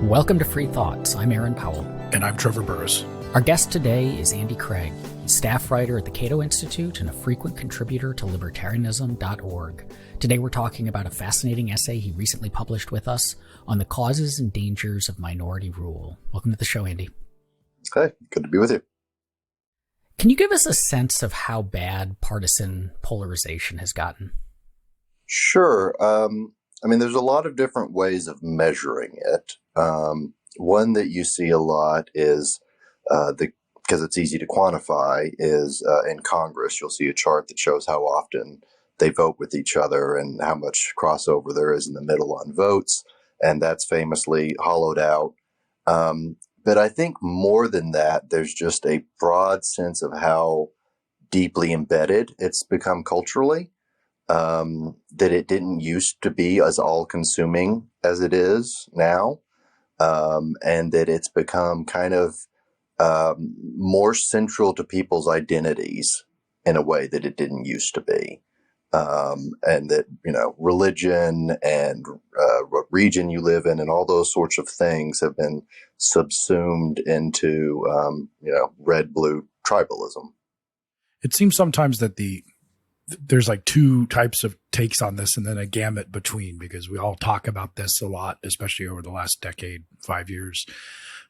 Welcome to Free Thoughts. I'm Aaron Powell. And I'm Trevor Burrus. Our guest today is Andy Craig. He's staff writer at the Cato Institute and a frequent contributor to libertarianism.org. Today we're talking about a fascinating essay he recently published with us on the causes and dangers of minority rule. Welcome to the show, Andy. Hey, good to be with you. Can you give us a sense of how bad partisan polarization has gotten? Sure. There's a lot of different ways of measuring it. One that you see a lot is because it's easy to quantify, is in Congress, you'll see a chart that shows how often they vote with each other and how much crossover there is in the middle on votes. And that's famously hollowed out. But I think more than that, there's just a broad sense of how deeply embedded it's become culturally, that it didn't used to be as all-consuming as it is now, and that it's become kind of more central to people's identities in a way that it didn't used to be. And that, religion and what region you live in and all those sorts of things have been subsumed into, red-blue tribalism. It seems sometimes that there's like two types of takes on this and then a gamut between, because we all talk about this a lot, especially over the last decade, 5 years.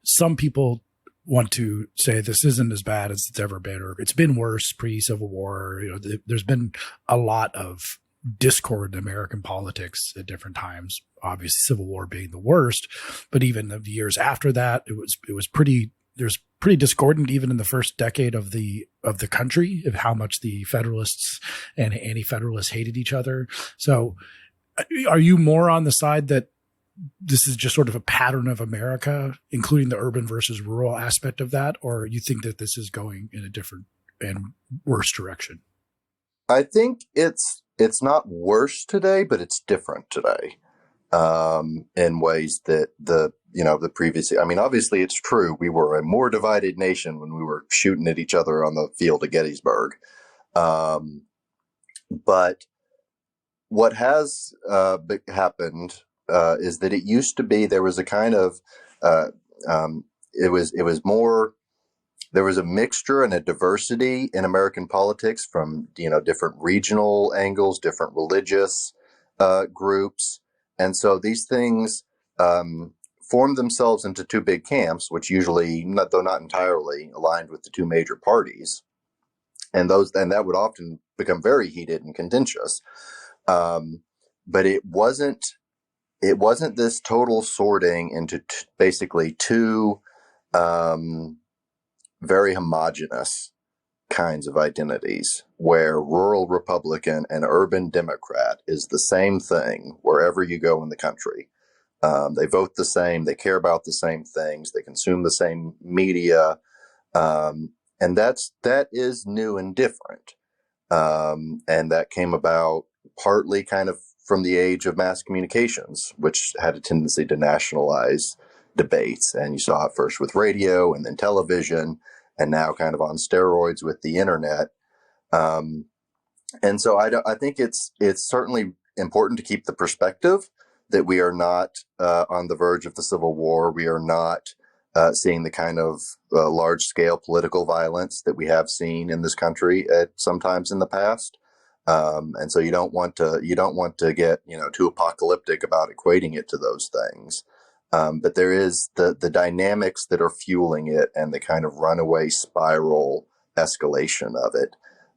Some people want to say this isn't as bad as it's ever been, or it's been worse pre-Civil War. There's been a lot of discord in American politics at different times, obviously Civil War being the worst, but even the years after that, there's pretty discordant even in the first decade of the country, of how much the Federalists and anti-Federalists hated each other. So are you more on the side that this is just sort of a pattern of America, including the urban versus rural aspect of that, or you think that this is going in a different and worse direction? I think it's not worse today, but it's different today, in ways that the previous, obviously it's true. We were a more divided nation when we were shooting at each other on the field of Gettysburg. But what has happened is that it used to be there was a kind of there was a mixture and a diversity in American politics from different regional angles, different religious groups, and so these things formed themselves into two big camps, which usually, though not entirely, aligned with the two major parties, and that would often become very heated and contentious. But it wasn't this total sorting into basically two very homogenous kinds of identities, where rural Republican and urban Democrat is the same thing wherever you go in the country. They vote the same, they care about the same things, they consume the same media, and that is new and different. And that came about partly kind of from the age of mass communications, which had a tendency to nationalize debates. And you saw it first with radio and then television, and now kind of on steroids with the internet. And so I think it's certainly important to keep the perspective that we are not on the verge of the Civil War. We are not seeing the kind of large-scale political violence that we have seen in this country at sometimes in the past. And so you don't want to get too apocalyptic about equating it to those things. But there is the dynamics that are fueling it, and the kind of runaway spiral escalation of it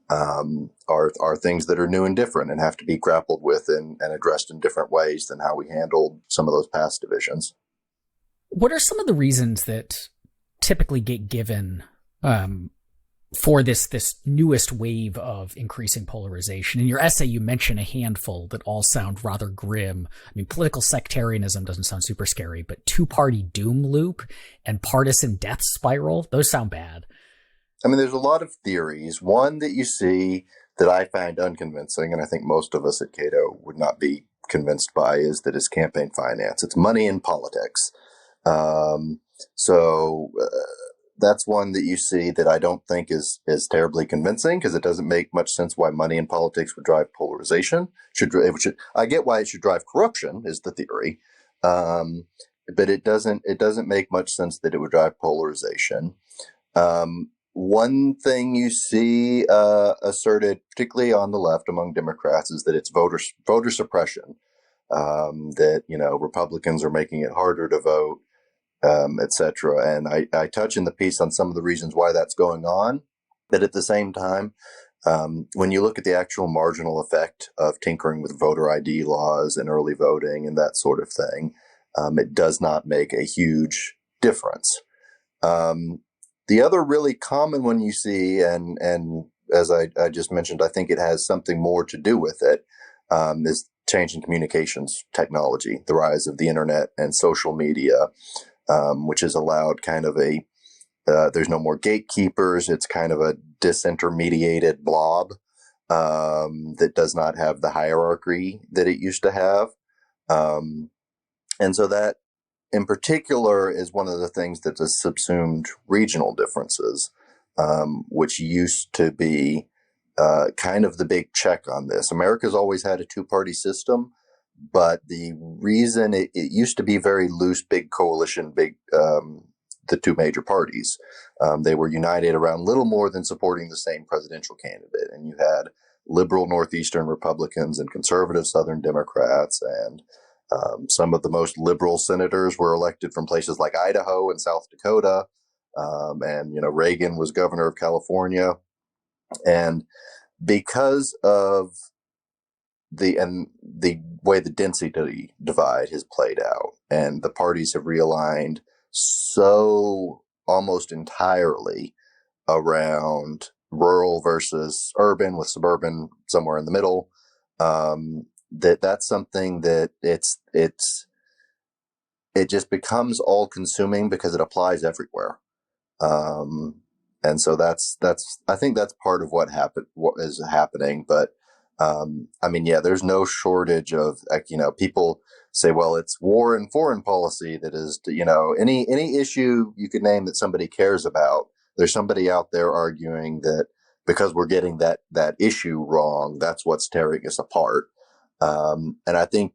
are things that are new and different and have to be grappled with and addressed in different ways than how we handled some of those past divisions. What are some of the reasons that typically get given for this newest wave of increasing polarization? In your essay, you mention a handful that all sound rather grim. Political sectarianism doesn't sound super scary, but two-party doom loop and partisan death spiral, those sound bad. There's a lot of theories. One that you see that I find unconvincing, and I think most of us at Cato would not be convinced by, is that it's campaign finance. It's money in politics. That's one that you see that I don't think is terribly convincing, because it doesn't make much sense why money in politics would drive polarization. I get why it should drive corruption, is the theory. it doesn't make much sense that it would drive polarization. One thing you see asserted, particularly on the left among Democrats, is that it's voter suppression. That Republicans are making it harder to vote, etc. And I touch in the piece on some of the reasons why that's going on. But at the same time, when you look at the actual marginal effect of tinkering with voter ID laws and early voting and that sort of thing, it does not make a huge difference. The other really common one you see, and as I just mentioned, I think it has something more to do with it, is change in communications technology, the rise of the internet and social media, which has allowed kind of there's no more gatekeepers. It's kind of a disintermediated blob that does not have the hierarchy that it used to have. And so that, in particular, is one of the things that has subsumed regional differences, which used to be kind of the big check on this. America's always had a two-party system, but the reason it used to be very loose, big coalition, the two major parties. They were united around little more than supporting the same presidential candidate. And you had liberal Northeastern Republicans and conservative Southern Democrats, and some of the most liberal senators were elected from places like Idaho and South Dakota. And Reagan was governor of California. And because of the way the density divide has played out, and the parties have realigned so almost entirely around rural versus urban, with suburban somewhere in the middle, that's something that it just becomes all consuming because it applies everywhere. And so that's I think that's part of what is happening. But there's no shortage of people say, well, it's war and foreign policy that is, any issue you could name that somebody cares about. There's somebody out there arguing that because we're getting that issue wrong, that's what's tearing us apart. And I think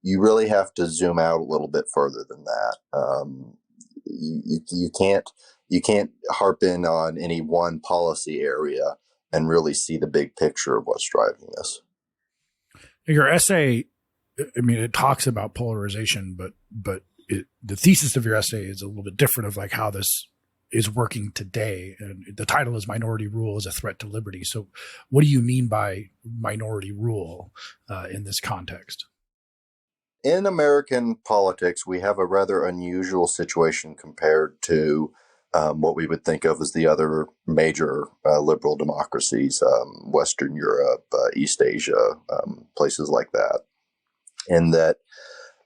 you really have to zoom out a little bit further than that. You can't harp in on any one policy area and really see the big picture of what's driving this. Your essay, it talks about polarization, but the thesis of your essay is a little bit different of like how this is working today. And the title is Minority Rule as a Threat to Liberty. So what do you mean by minority rule in this context? In American politics, we have a rather unusual situation compared to what we would think of as the other major liberal democracies, Western Europe, East Asia, places like that. In that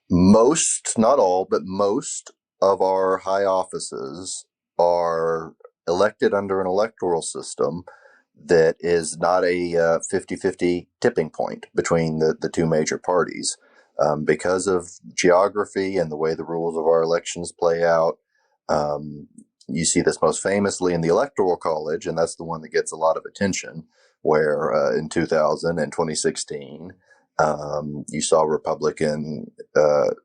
most, not all, but most of our high offices are elected under an electoral system that is not a 50-50 tipping point between the two major parties. Because of geography and the way the rules of our elections play out, you see this most famously in the Electoral College, and that's the one that gets a lot of attention, where in 2000 and 2016, you saw a Republican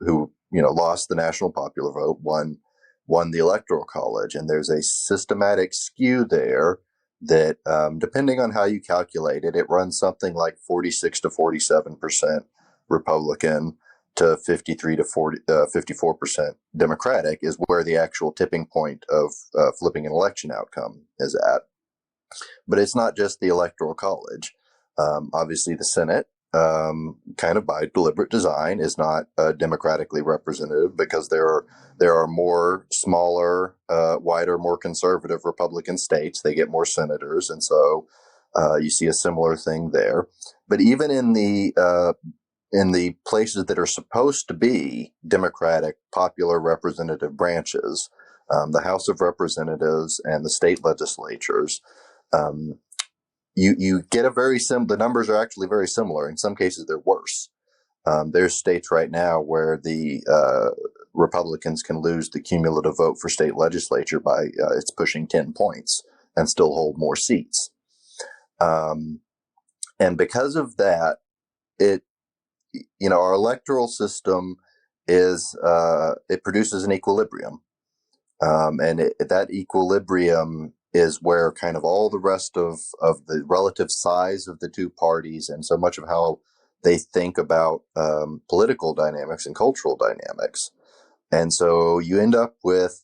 who lost the national popular vote, won the Electoral College. And there's a systematic skew there that, depending on how you calculate it, it runs something like 46 to 47% Republican to 53 to 54% Democratic is where the actual tipping point of flipping an election outcome is at. But it's not just the Electoral College. Obviously, the Senate, kind of by deliberate design, is not democratically representative because there are more smaller, wider, more conservative Republican states. They get more senators, and so you see a similar thing there. But even in the places that are supposed to be Democratic, popular representative branches, the House of Representatives and the state legislatures, you get the numbers are actually very similar. In some cases, they're worse. There's states right now where the Republicans can lose the cumulative vote for state legislature by it's pushing 10 points and still hold more seats. And because of that, our electoral system is it produces an equilibrium. That equilibrium is where kind of all the rest of the relative size of the two parties and so much of how they think about political dynamics and cultural dynamics. And so you end up with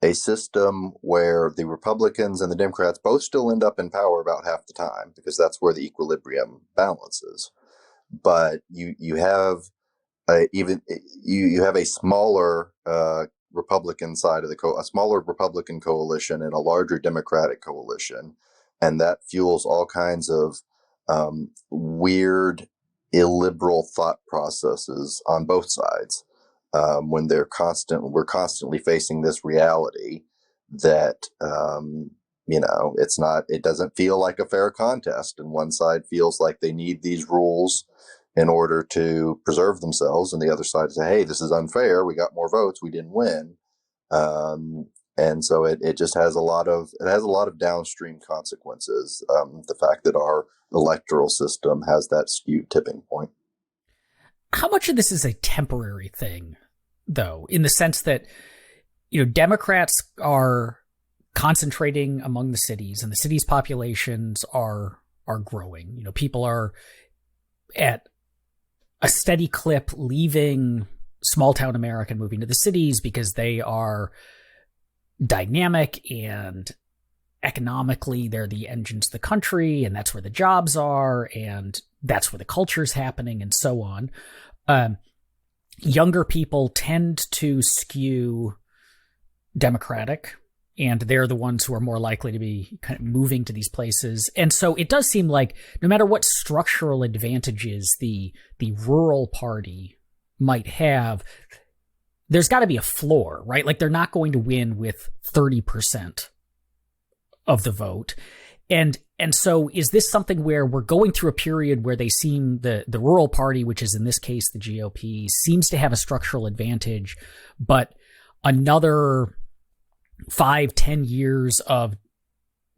a system where the Republicans and the Democrats both still end up in power about half the time, because that's where the equilibrium balances. But you have you have a smaller Republican side of a smaller Republican coalition and a larger Democratic coalition, and that fuels all kinds of weird illiberal thought processes on both sides. When we're constantly facing this reality that it doesn't feel like a fair contest, and one side feels like they need these rules in order to preserve themselves, and the other side say, hey, this is unfair, we got more votes, we didn't win. And so it just has a lot of downstream consequences. The fact that our electoral system has that skewed tipping point. How much of this is a temporary thing, though, in the sense that, Democrats are concentrating among the cities, and the cities' populations are growing. People are at a steady clip leaving small town America and moving to the cities because they are dynamic and economically they're the engines of the country, and that's where the jobs are, and that's where the culture's happening, and so on. Younger people tend to skew Democratic, and they're the ones who are more likely to be kind of moving to these places. And so it does seem like no matter what structural advantages the rural party might have, there's got to be a floor, right? Like, they're not going to win with 30% of the vote. And so is this something where we're going through a period where they seem, the rural party, which is in this case the GOP, seems to have a structural advantage, but another 5-10 years of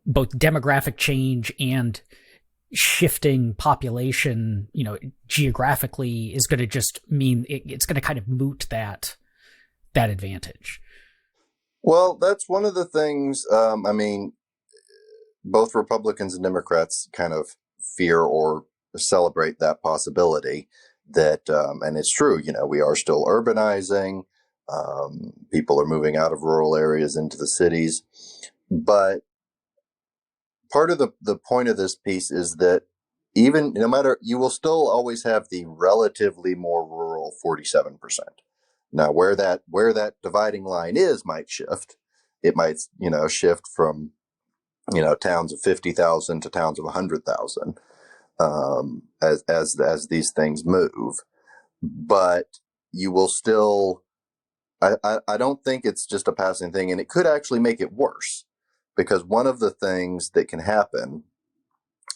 both demographic change and shifting population, geographically, is going to just mean it's going to kind of moot that advantage? Well, that's one of the things. Both Republicans and Democrats kind of fear or celebrate that possibility that, and it's true, we are still urbanizing. People are moving out of rural areas into the cities. But part of the point of this piece is that even no matter, you will still always have the relatively more rural 47%. Now, where that dividing line is might shift. It might, shift from, towns of 50,000 to towns of 100,000, as these things move. But you will still, I don't think it's just a passing thing, and it could actually make it worse, because one of the things that can happen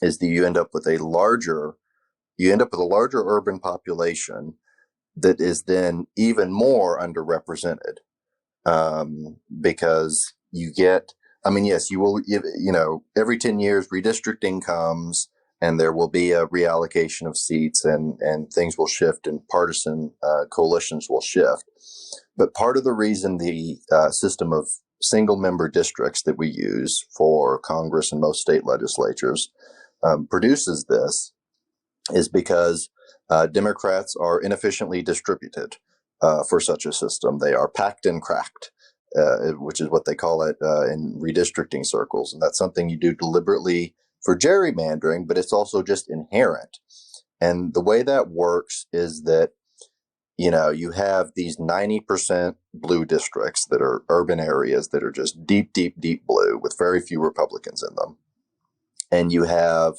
is that you end up with a larger urban population that is then even more underrepresented, because you get, yes, you will, every 10 years redistricting comes, and there will be a reallocation of seats, and things will shift, and partisan coalitions will shift. But part of the reason the system of single member districts that we use for Congress and most state legislatures produces this is because Democrats are inefficiently distributed for such a system. They are packed and cracked, which is what they call it in redistricting circles. And that's something you do deliberately for gerrymandering, but it's also just inherent. And the way that works is that, you have these 90% blue districts that are urban areas that are just deep, deep, deep blue with very few Republicans in them. And you have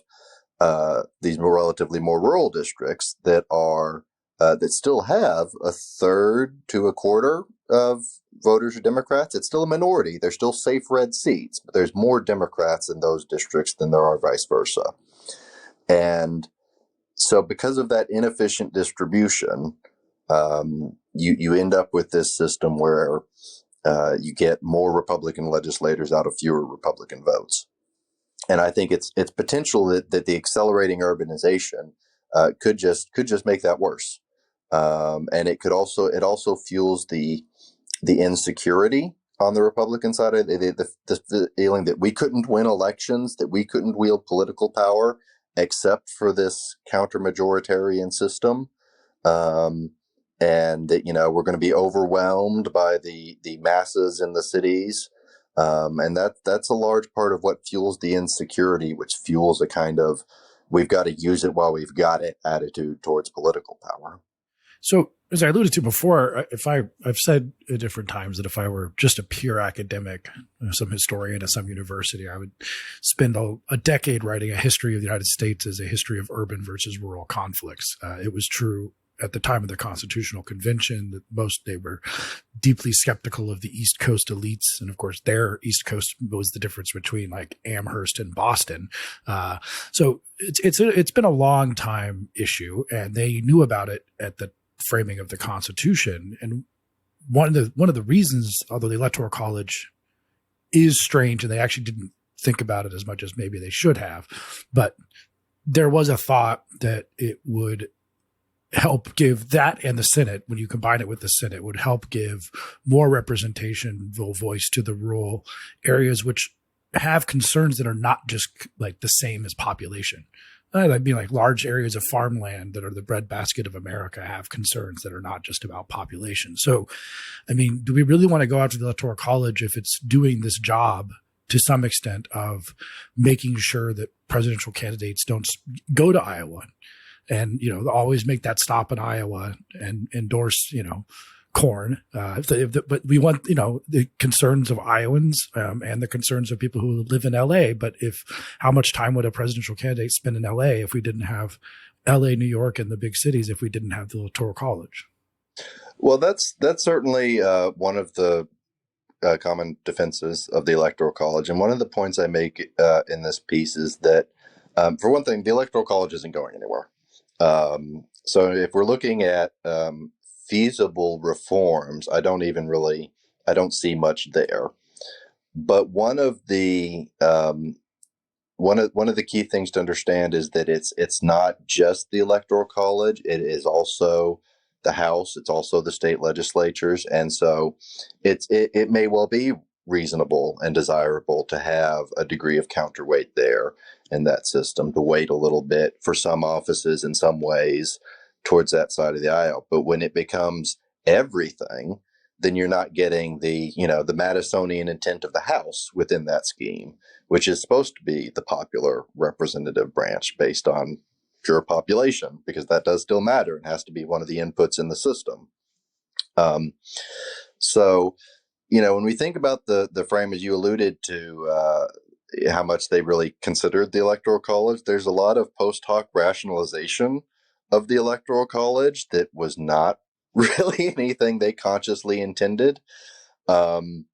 these relatively more rural districts that are that still have a third to a quarter of voters are Democrats. It's still a minority. They're still safe red seats, but there's more Democrats in those districts than there are vice versa. And so because of that inefficient distribution, you end up with this system where you get more Republican legislators out of fewer Republican votes. And I think it's potential that the accelerating urbanization could just make that worse. And it also fuels the insecurity on the Republican side of the feeling that we couldn't win elections, that we couldn't wield political power except for this counter-majoritarian system. And that, we're going to be overwhelmed by the masses in the cities. And that's a large part of what fuels the insecurity, which fuels a kind of we've got to use it while we've got it attitude towards political power. So, as I alluded to before, I've said at different times that if I were just a pure academic, some historian at some university, I would spend a decade writing a history of the United States as a history of urban versus rural conflicts. It was true at the time of the Constitutional Convention that they were deeply skeptical of the East Coast elites. And of course, their East Coast was the difference between like Amherst and Boston. So it's been a long time issue, and they knew about it at the framing of the Constitution. And one of the reasons, although the Electoral College is strange and they actually didn't think about it as much as maybe they should have, but there was a thought that it would help give that, and the Senate, when you combine it with the Senate, would help give more representation, voice to the rural areas, which have concerns that are not just like the same as population. I mean, like large areas of farmland that are the breadbasket of America have concerns that are not just about population. So, I mean, do we really want to go after the Electoral College if it's doing this job to some extent of making sure that presidential candidates don't go to Iowa and, always make that stop in Iowa and endorse, corn. But we want, the concerns of Iowans and the concerns of people who live in LA. But how much time would a presidential candidate spend in LA if we didn't have LA, New York, and the big cities, if we didn't have the Electoral College? Well, that's certainly one of the common defenses of the Electoral College. And one of the points I make in this piece is that, for one thing, the Electoral College isn't going anywhere. So if we're looking at feasible reforms, I don't see much there. But one of the key things to understand is that it's not just the Electoral College; it is also the House. It's also the state legislatures, and so it may well be reasonable and desirable to have a degree of counterweight there in that system, to wait a little bit for some offices in some ways towards that side of the aisle. But when it becomes everything, then you're not getting the Madisonian intent of the House within that scheme, which is supposed to be the popular representative branch based on pure population, because that does still matter and has to be one of the inputs in the system. So, when we think about the frame, as you alluded to, how much they really considered the Electoral College, there's a lot of post hoc rationalization of the Electoral College that was not really anything they consciously intended. And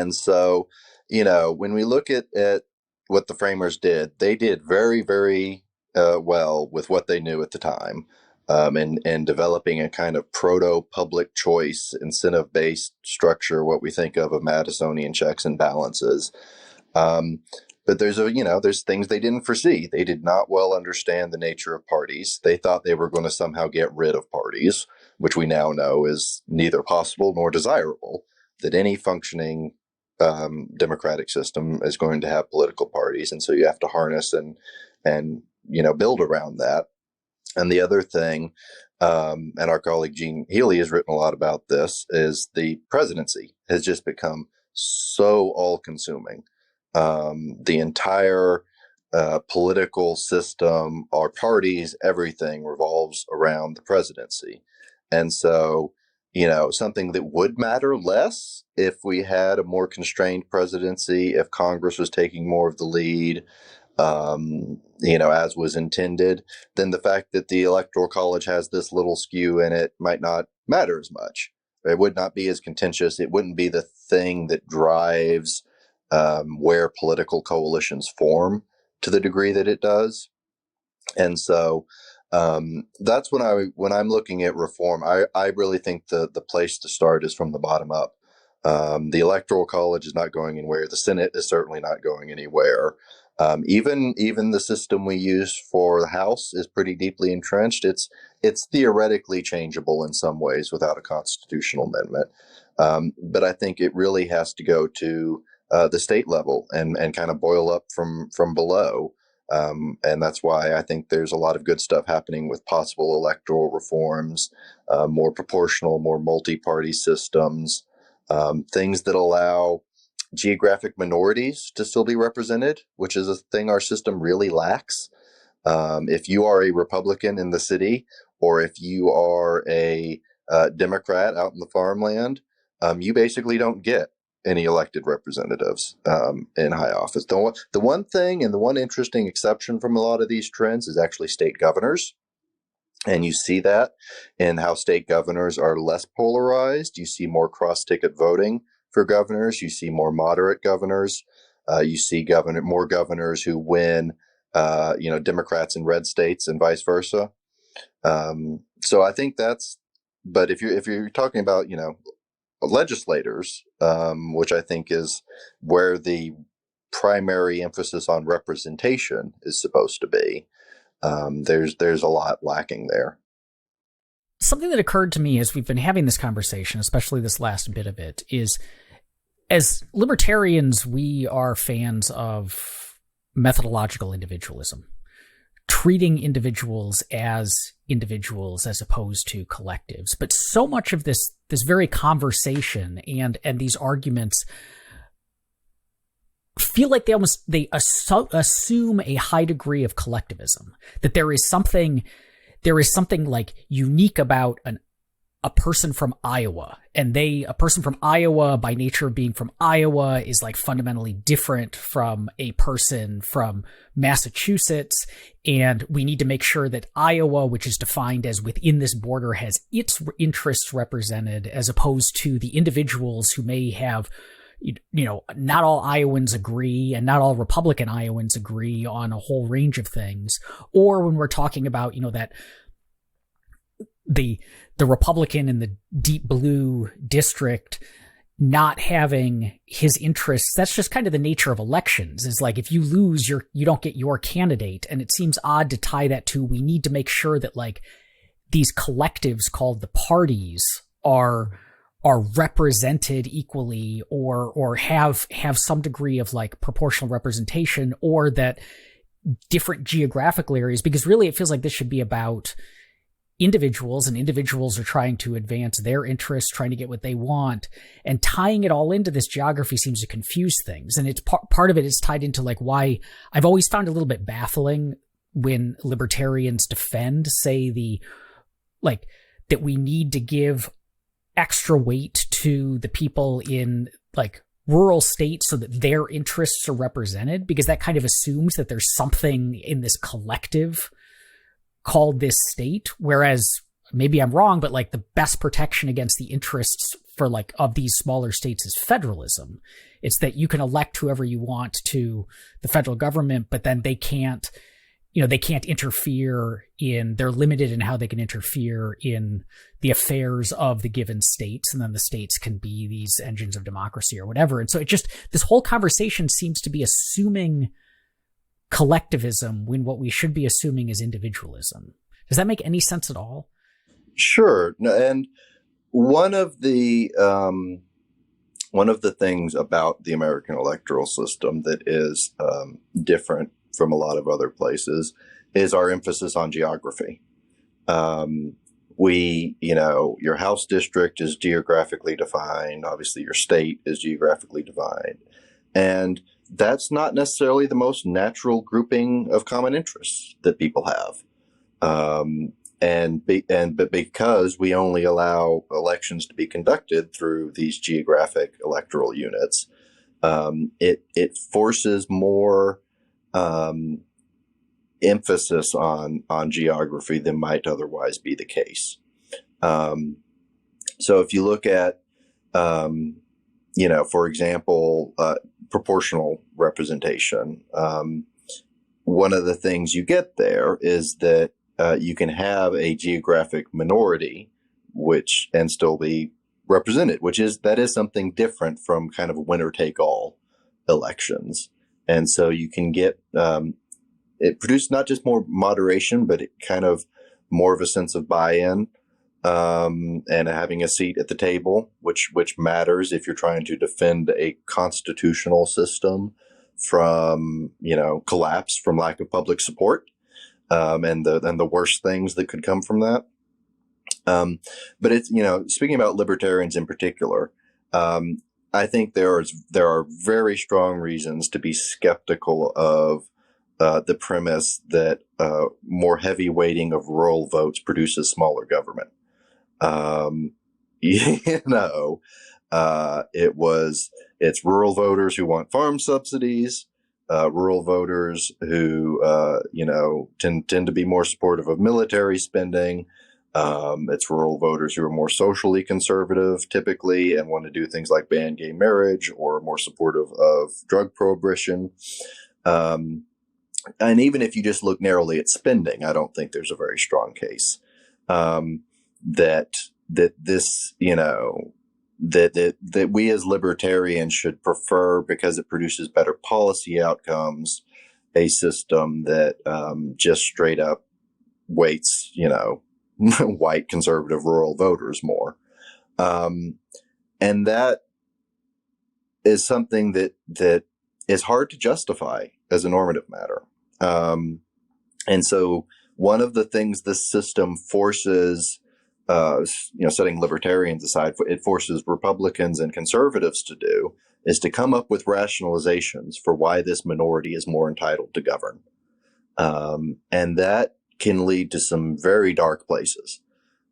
so, when we look at what the framers did, they did very, very well with what they knew at the time. And developing a kind of proto-public choice, incentive-based structure, what we think of Madisonian checks and balances. But there's things they didn't foresee. They did not well understand the nature of parties. They thought they were going to somehow get rid of parties, which we now know is neither possible nor desirable, that any functioning democratic system is going to have political parties. And so you have to harness and build around that. And the other thing, and our colleague Gene Healy has written a lot about this, is the presidency has just become so all-consuming. The entire political system, our parties, everything revolves around the presidency. And so, something that would matter less if we had a more constrained presidency, if Congress was taking more of the lead, as was intended, then the fact that the Electoral College has this little skew in it might not matter as much. It would not be as contentious. It wouldn't be the thing that drives where political coalitions form to the degree that it does. And so that's when I'm looking at reform, I really think the place to start is from the bottom up. The Electoral College is not going anywhere. The Senate is certainly not going anywhere. Even the system we use for the House is pretty deeply entrenched. It's theoretically changeable in some ways without a constitutional amendment, but I think it really has to go to the state level and kind of boil up from below. And that's why I think there's a lot of good stuff happening with possible electoral reforms, more proportional, more multi-party systems, things that allow geographic minorities to still be represented, which is a thing our system really lacks. If you are a Republican in the city, or if you are a Democrat out in the farmland, you basically don't get any elected representatives in high office. The one thing and the one interesting exception from a lot of these trends is actually state governors. And you see that in how state governors are less polarized. You see more cross-ticket voting for governors. You see more moderate governors. You see more governors who win, Democrats in red states and vice versa. So I think but if you're talking about, legislators, which I think is where the primary emphasis on representation is supposed to be, there's a lot lacking there. Something that occurred to me as we've been having this conversation, especially this last bit of it, is as libertarians, we are fans of methodological individualism, treating individuals as opposed to collectives. But so much of this very conversation and these arguments feel like they assume a high degree of collectivism, that there is something like unique about a person from Iowa, and a person from Iowa, by nature of being from Iowa, is like fundamentally different from a person from Massachusetts. And we need to make sure that Iowa, which is defined as within this border, has its interests represented, as opposed to the individuals who may have, not all Iowans agree, and not all Republican Iowans agree on a whole range of things. Or when we're talking about, that the Republican in the deep blue district not having his interests, that's just kind of the nature of elections. Is like, if you lose, you don't get your candidate. And it seems odd to tie that to, we need to make sure that like these collectives called the parties are represented equally, or have some degree of like proportional representation, or that different geographical areas, because really it feels like this should be about individuals, and individuals are trying to advance their interests, trying to get what they want, and tying it all into this geography seems to confuse things. And it's part of it is tied into like why I've always found a little bit baffling when libertarians defend, say, that we need to give extra weight to the people in like rural states so that their interests are represented, because that kind of assumes that there's something in this collective called this state, whereas maybe I'm wrong, but like the best protection against the interests for like of these smaller states is federalism. It's that you can elect whoever you want to the federal government, but then they can't interfere they're limited in how they can interfere in the affairs of the given states. And then the states can be these engines of democracy or whatever. And so this whole conversation seems to be assuming collectivism when what we should be assuming is individualism. Does that make any sense at all? Sure. And one of the things about the American electoral system that is different from a lot of other places is our emphasis on geography. Your House district is geographically defined. Obviously, your state is geographically defined. And that's not necessarily the most natural grouping of common interests that people have. But because we only allow elections to be conducted through these geographic electoral units, it forces more emphasis on geography than might otherwise be the case. So if you look at, for example, proportional representation, one of the things you get there is that you can have a geographic minority and still be represented, that is something different from kind of winner take all elections. And so you can get, it produced not just more moderation, but it kind of more of a sense of buy-in, and having a seat at the table, which matters if you're trying to defend a constitutional system from, collapse from lack of public support, and the worst things that could come from that. But it's, speaking about libertarians in particular, I think there are very strong reasons to be skeptical of the premise that more heavy weighting of rural votes produces smaller government. It's rural voters who want farm subsidies, rural voters who, tend to be more supportive of military spending. It's rural voters who are more socially conservative typically and want to do things like ban gay marriage or more supportive of drug prohibition. And even if you just look narrowly at spending, I don't think there's a very strong case that this, that we as libertarians should prefer, because it produces better policy outcomes, a system that just straight up weights, white conservative rural voters more. And that is something that is hard to justify as a normative matter. And so one of the things this system forces, setting libertarians aside, it forces Republicans and conservatives to do, is to come up with rationalizations for why this minority is more entitled to govern. And that can lead to some very dark places.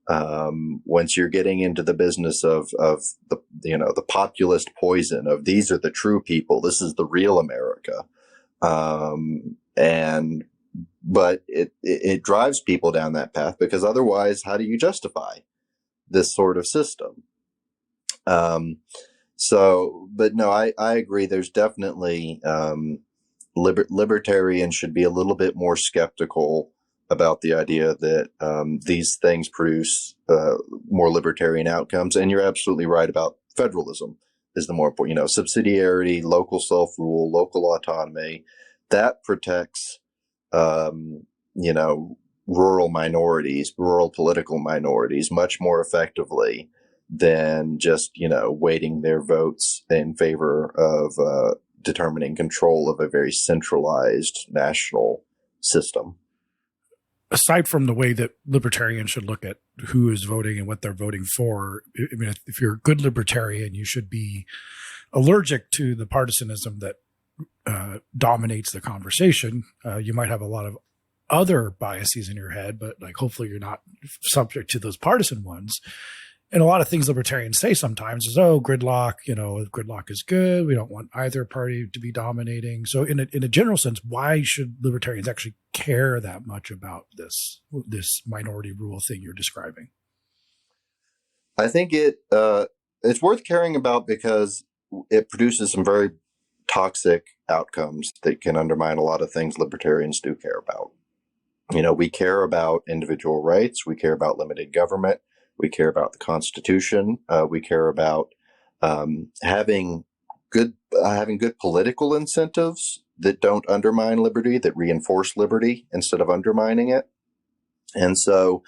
Once you're getting into the business of the populist poison of these are the true people, this is the real America. But it drives people down that path, because otherwise, how do you justify this sort of system? But no, I agree. There's definitely, libertarians should be a little bit more skeptical about the idea that these things produce more libertarian outcomes. And you're absolutely right about federalism is the more important, subsidiarity, local self-rule, local autonomy, that protects, rural minorities, rural political minorities much more effectively than just, weighting their votes in favor of determining control of a very centralized national system. Aside from the way that libertarians should look at who is voting and what they're voting for, I mean, if you're a good libertarian, you should be allergic to the partisanism that dominates the conversation. You might have a lot of other biases in your head, but hopefully you're not subject to those partisan ones. And a lot of things libertarians say sometimes is, gridlock, gridlock is good. We don't want either party to be dominating. So in a general sense, why should libertarians actually care that much about this minority rule thing you're describing? I think it's worth caring about because it produces some very toxic outcomes that can undermine a lot of things libertarians do care about. We care about individual rights. We care about limited government. We care about the Constitution. We care about having good political incentives that don't undermine liberty, that reinforce liberty instead of undermining it. And so,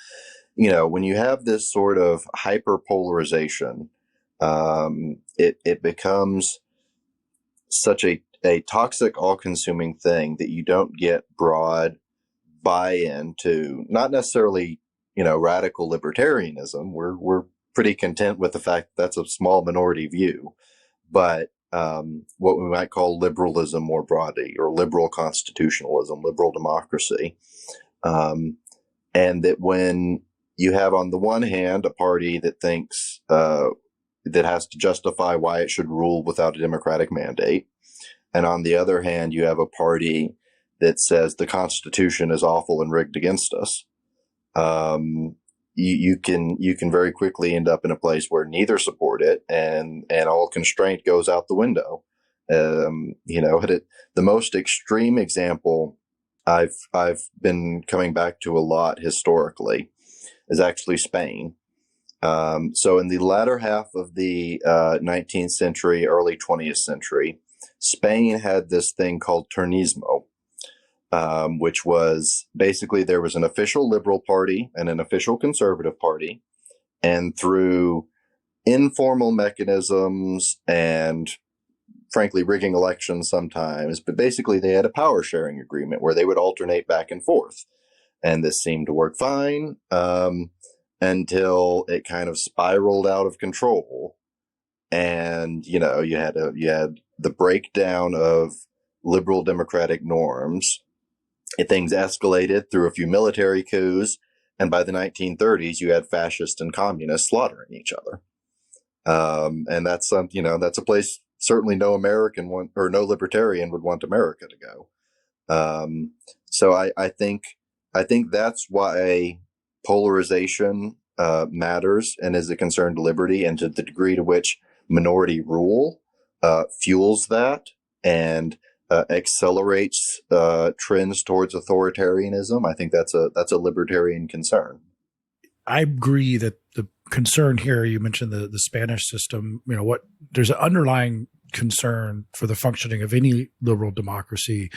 when you have this sort of hyperpolarization, it becomes such a toxic, all-consuming thing that you don't get broad buy-in to, not necessarily radical libertarianism. We're pretty content with the fact that that's a small minority view, but what we might call liberalism more broadly, or liberal constitutionalism, liberal democracy. And that when you have on the one hand a party that thinks that has to justify why it should rule without a democratic mandate, and on the other hand you have a party that says the Constitution is awful and rigged against us, you can very quickly end up in a place where neither support it, and all constraint goes out the window. The most extreme example I've been coming back to a lot historically is actually Spain. So in the latter half of the 19th century, early 20th century, Spain had this thing called Turnismo, which was basically there was an official liberal party and an official conservative party. And through informal mechanisms and frankly rigging elections sometimes, but basically they had a power sharing agreement where they would alternate back and forth. And this seemed to work fine until it kind of spiraled out of control. And, you had the breakdown of liberal democratic norms. Things escalated through a few military coups. And by the 1930s, you had fascists and communists slaughtering each other. And that's that's a place certainly no American or no libertarian would want America to go. So I think that's why polarization matters and is a concern to liberty, and to the degree to which minority rule fuels that and accelerates trends towards authoritarianism. I think that's a libertarian concern. I agree that the concern here, you mentioned the Spanish system, there's an underlying concern for the functioning of any liberal democracy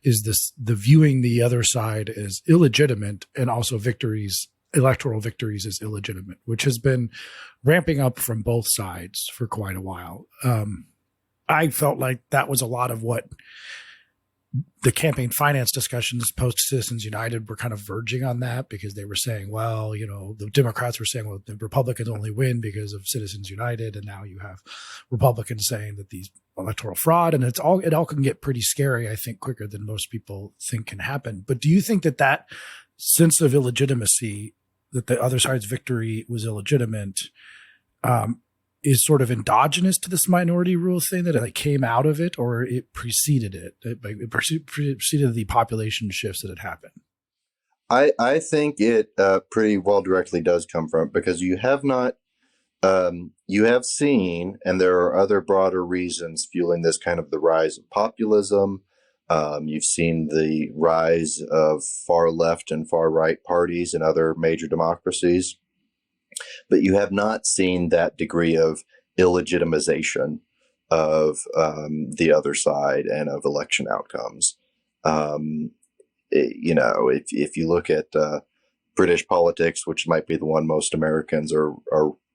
is the viewing the other side as illegitimate, and also electoral victories as illegitimate, which has been ramping up from both sides for quite a while. I felt like that was a lot of what the campaign finance discussions post Citizens United were kind of verging on, that because they were saying, well, the Democrats were saying, well, the Republicans only win because of Citizens United. And now you have Republicans saying that these electoral fraud, and it all can get pretty scary, I think, quicker than most people think can happen. But do you think that sense of illegitimacy, that the other side's victory was illegitimate, is sort of endogenous to this minority rule thing, that it came out of it, or it preceded it? It preceded the population shifts that had happened? I think it pretty well directly does come from it, because you have seen, and there are other broader reasons fueling this kind of the rise of populism. You've seen the rise of far left and far right parties in other major democracies. But you have not seen that degree of illegitimization of the other side and of election outcomes. If you look at British politics, which might be the one most Americans are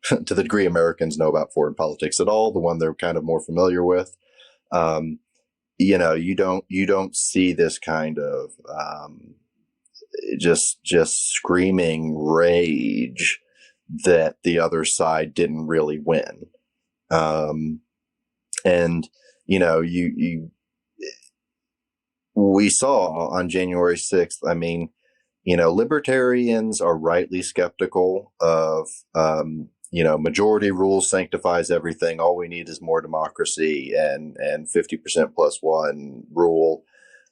to the degree Americans know about foreign politics at all, the one they're kind of more familiar with, you don't see this kind of just screaming rage that the other side didn't really win. We saw on January 6th, libertarians are rightly skeptical of, majority rule sanctifies everything. All we need is more democracy and 50% plus one rule.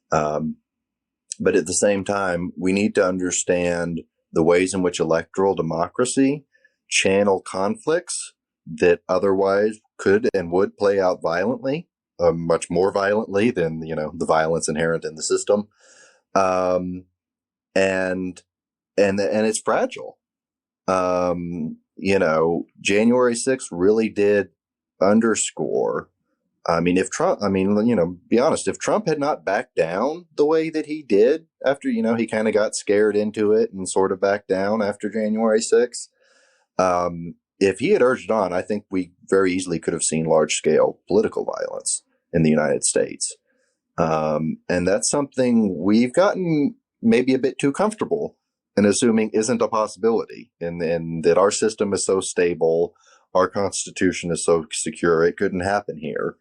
But at the same time, we need to understand the ways in which electoral democracy channel conflicts that otherwise could and would play out violently, much more violently than, the violence inherent in the system. And it's fragile. January 6th really did underscore, be honest, if Trump had not backed down the way that he did after, he kind of got scared into it and sort of backed down after January 6th. If he had urged on, I think we very easily could have seen large scale political violence in the United States. And that's something we've gotten maybe a bit too comfortable in assuming isn't a possibility, and that our system is so stable, our Constitution is so secure, it couldn't happen here.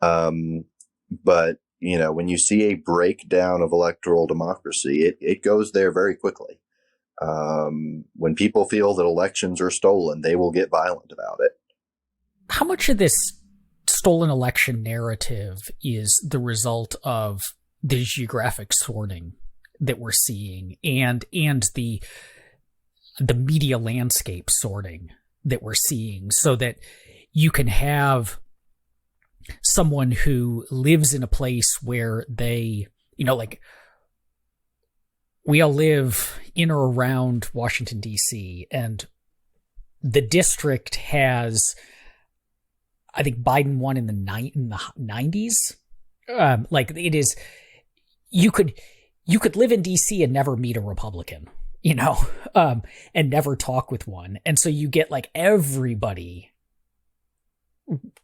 But, when you see a breakdown of electoral democracy, it goes there very quickly. When people feel that elections are stolen, they will get violent about it. How much of this stolen election narrative is the result of the geographic sorting that we're seeing and the media landscape sorting that we're seeing, so that you can have someone who lives in a place where they, we all live in or around Washington, D.C., and the district has, I think Biden won in the 90s, Like it is, you could live in DC and never meet a Republican, you know, and never talk with one. And so you get like everybody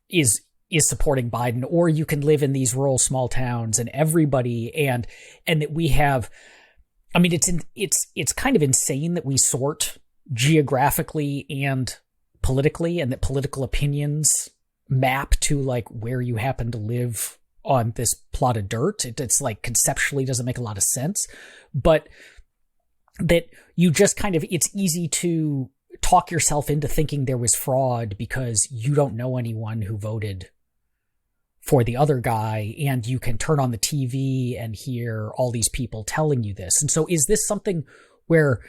is supporting Biden, or you can live in these rural small towns and everybody, and that we have, I mean, it's kind of insane that we sort geographically and politically, and that political opinions map to like where you happen to live on this plot of dirt. It's like conceptually doesn't make a lot of sense, but that you just kind of, it's easy to talk yourself into thinking there was fraud because you don't know anyone who voted for the other guy, and you can turn on the TV and hear all these people telling you this. And so is this something where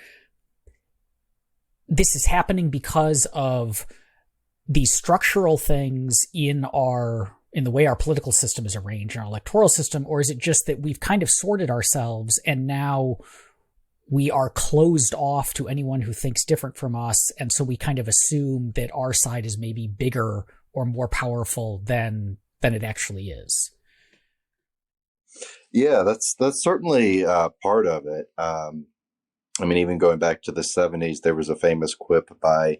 this is happening because of these structural things in the way our political system is arranged, our electoral system, or is it just that we've kind of sorted ourselves and now we are closed off to anyone who thinks different from us, and so we kind of assume that our side is maybe bigger or more powerful than it actually is? Yeah, that's certainly part of it. I mean, even going back to the 70s, there was a famous quip by,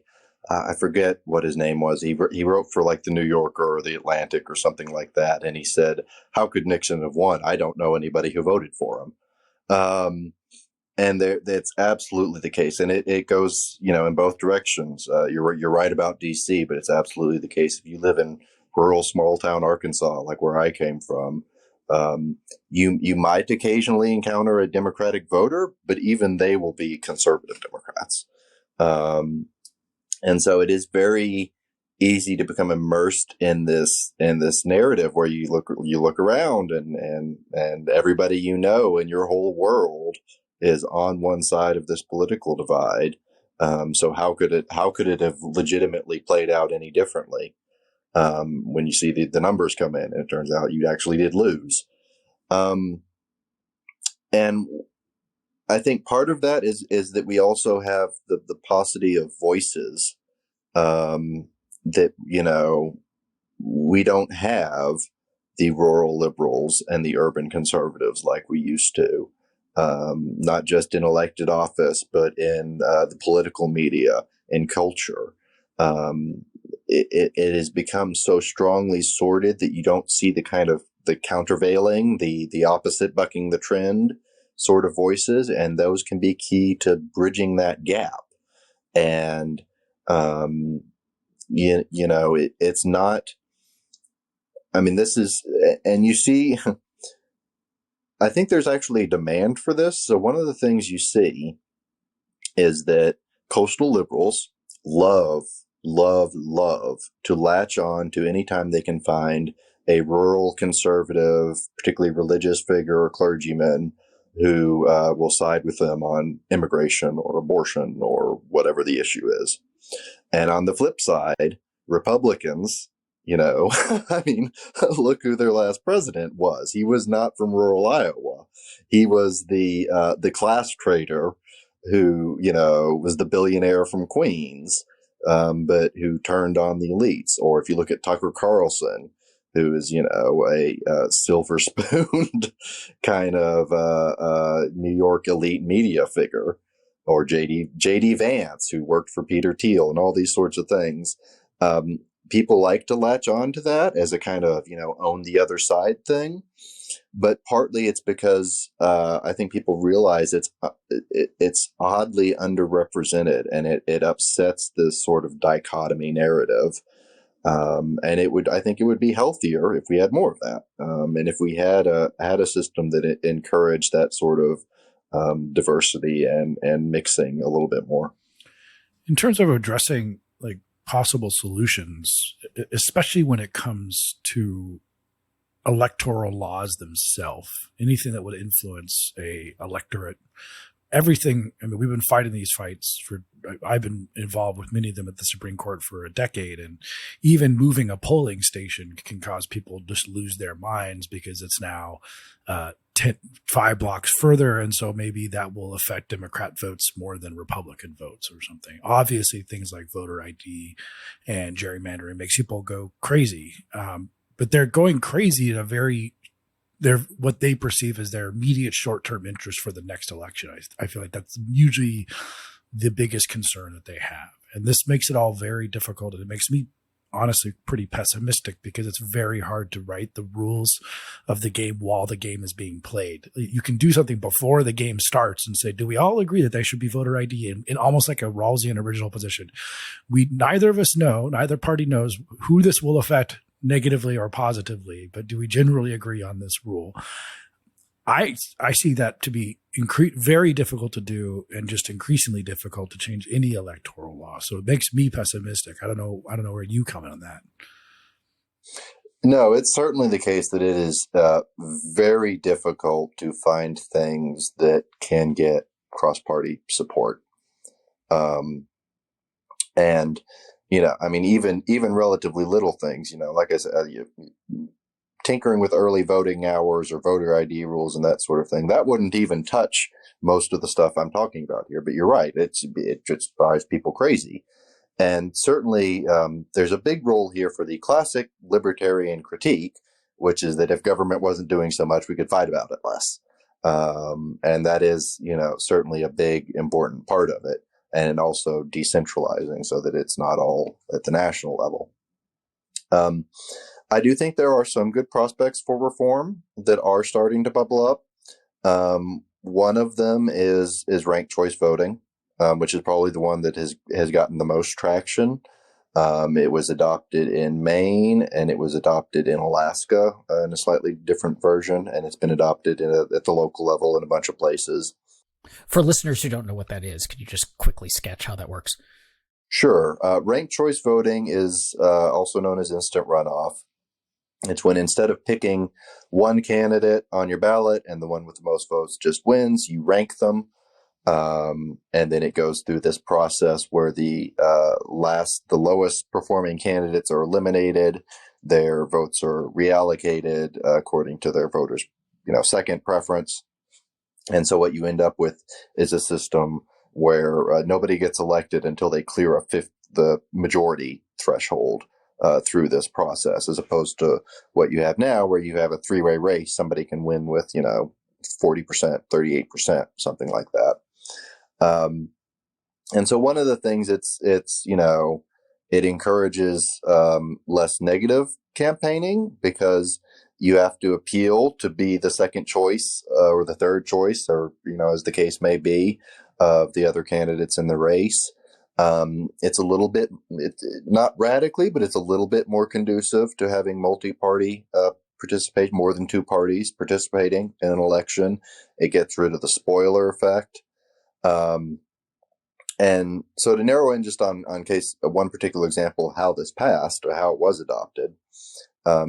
I forget what his name was. He wrote for like the New Yorker or the Atlantic or something like that. And he said, "How could Nixon have won? I don't know anybody who voted for him." And that's absolutely the case. And it goes, in both directions. You're right about DC, but it's absolutely the case if you live in rural small town Arkansas, like where I came from. You might occasionally encounter a Democratic voter, but even they will be conservative Democrats. And so it is very easy to become immersed in this narrative where you look around and everybody in your whole world is on one side of this political divide. So how could it have legitimately played out any differently? When you see the numbers come in, and it turns out you actually did lose. And I think part of that is that we also have the paucity of voices, that, we don't have the rural liberals and the urban conservatives like we used to, not just in elected office, but in the political media and culture. It has become so strongly sorted that you don't see the kind of the countervailing, the opposite bucking the trend sort of voices, and those can be key to bridging that gap. And it's not. I mean, this is, and you see, I think there's actually a demand for this. So one of the things you see is that coastal liberals love to latch on to any time they can find a rural conservative, particularly religious figure or clergyman who will side with them on immigration or abortion or whatever the issue is. And on the flip side, Republicans, I mean, look who their last president was. He was not from rural Iowa. He was the class trader who, was the billionaire from Queens. But who turned on the elites. Or if you look at Tucker Carlson, who is, a silver spooned kind of New York elite media figure, or JD Vance, who worked for Peter Thiel, and all these sorts of things. People like to latch on to that as a kind of, own the other side thing. But partly it's because I think people realize it's oddly underrepresented, and it upsets this sort of dichotomy narrative. And I think it would be healthier if we had more of that, and if we had a system that encouraged that sort of diversity and mixing a little bit more. In terms of addressing like possible solutions, especially when it comes to electoral laws themselves, anything that would influence a electorate, everything. I mean, we've been fighting these fights I've been involved with many of them at the Supreme Court for a decade. And even moving a polling station can cause people to just lose their minds because it's now 5 blocks further. And so maybe that will affect Democrat votes more than Republican votes or something. Obviously, things like voter ID and gerrymandering makes people go crazy. But they're going crazy in a very what they perceive as their immediate short-term interest for the next election. I feel like that's usually the biggest concern that they have. And this makes it all very difficult. And it makes me honestly pretty pessimistic because it's very hard to write the rules of the game while the game is being played. You can do something before the game starts and say, do we all agree that they should be voter ID in almost like a Rawlsian original position? Neither of us know, neither party knows who this will affect negatively or positively, but do we generally agree on this rule? I see that to be very difficult to do and just increasingly difficult to change any electoral law. So it makes me pessimistic. I don't know where you comment on that. No, it's certainly the case that it is very difficult to find things that can get cross-party support. And, I mean, even relatively little things, like I said, tinkering with early voting hours or voter ID rules and that sort of thing, that wouldn't even touch most of the stuff I'm talking about here. But you're right. It just drives people crazy. And certainly there's a big role here for the classic libertarian critique, which is that if government wasn't doing so much, we could fight about it less. And that is, certainly a big, important part of it. And also decentralizing so that it's not all at the national level. I do think there are some good prospects for reform that are starting to bubble up. One of them is ranked choice voting, which is probably the one that has gotten the most traction. It was adopted in Maine and it was adopted in Alaska in a slightly different version, and it's been adopted at the local level in a bunch of places. For listeners who don't know what that is, could you just quickly sketch how that works? Sure. Ranked choice voting is also known as instant runoff. It's when instead of picking one candidate on your ballot and the one with the most votes just wins, you rank them. And then it goes through this process where the lowest performing candidates are eliminated. Their votes are reallocated according to their voters' second preference. And so what you end up with is a system where nobody gets elected until they clear the majority threshold through this process, as opposed to what you have now, where you have a three-way race. Somebody can win with 40%, 38%, something like that. And so one of the things it encourages less negative campaigning, because you have to appeal to be the second choice or the third choice, or as the case may be, of the other candidates in the race. It's a little bit, not radically, but it's a little bit more conducive to having multi-party participate, more than two parties participating in an election. It gets rid of the spoiler effect. And so to narrow in just on case one particular example of how this passed or how it was adopted,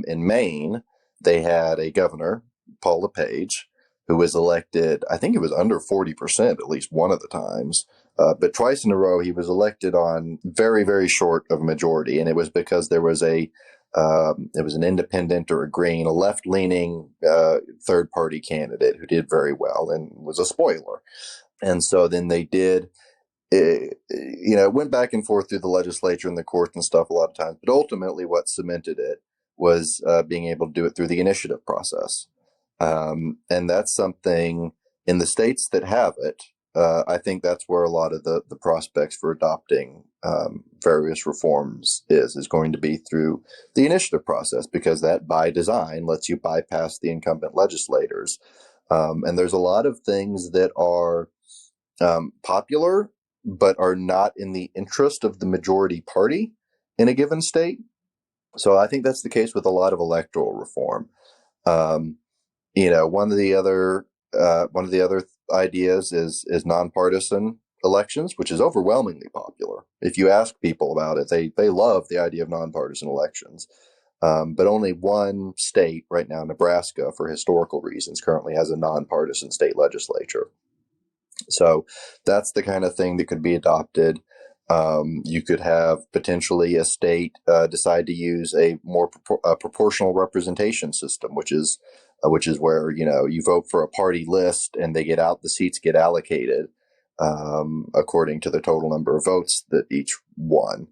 in Maine, they had a governor, Paul LePage, who was elected, I think it was under 40% at least one of the times, but twice in a row he was elected on very, very short of a majority. And it was because there was it was an independent or a left-leaning third-party candidate who did very well and was a spoiler. And so then they did, it went back and forth through the legislature and the courts and stuff a lot of times, but ultimately what cemented it was being able to do it through the initiative process. And that's something in the states that have it. I think that's where a lot of the prospects for adopting various reforms is going to be through the initiative process, because that by design lets you bypass the incumbent legislators. And there's a lot of things that are popular, but are not in the interest of the majority party in a given state. So I think that's the case with a lot of electoral reform. One of the other ideas is nonpartisan elections, which is overwhelmingly popular. If you ask people about it, they love the idea of nonpartisan elections. But only one state right now, Nebraska, for historical reasons, currently has a nonpartisan state legislature. So that's the kind of thing that could be adopted. You could have potentially a state decide to use a more proportional representation system, which is where you vote for a party list and the seats get allocated according to the total number of votes that each won,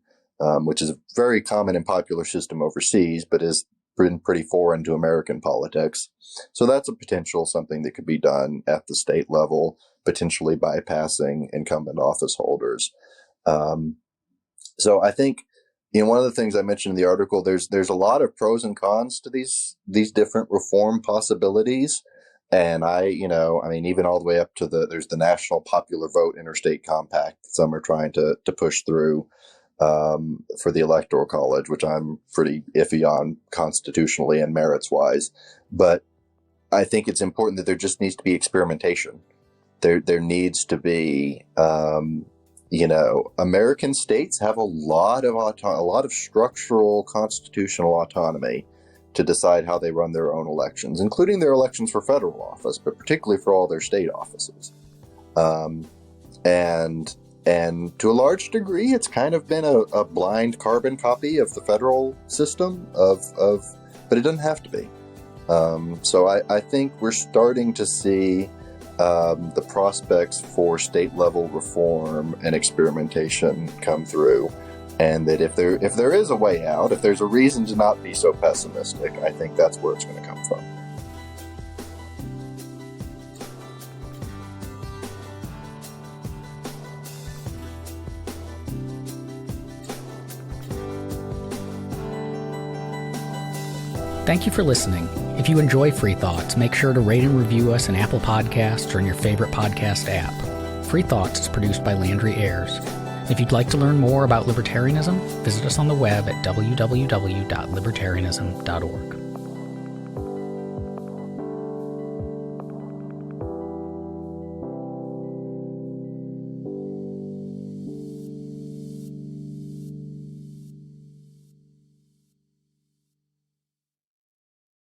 which is a very common and popular system overseas, but is been pretty foreign to American politics. So that's a potential something that could be done at the state level, potentially bypassing incumbent office holders. So I think, one of the things I mentioned in the article, there's a lot of pros and cons to these different reform possibilities. And even all the way up to there's the National Popular Vote Interstate Compact that some are trying to push through for the Electoral College, which I'm pretty iffy on constitutionally and merits wise. But I think it's important that there just needs to be experimentation. There needs to be, American states have a lot of structural constitutional autonomy to decide how they run their own elections, including their elections for federal office, but particularly for all their state offices. And to a large degree, it's kind of been a blind carbon copy of the federal system but it doesn't have to be. So I think we're starting to see the prospects for state level reform and experimentation come through, and that if there is a way out, if there's a reason to not be so pessimistic, I think that's where it's going to come from. Thank you for listening. If you enjoy Free Thoughts, make sure to rate and review us in Apple Podcasts or in your favorite podcast app. Free Thoughts is produced by Landry Ayers. If you'd like to learn more about libertarianism, visit us on the web at www.libertarianism.org.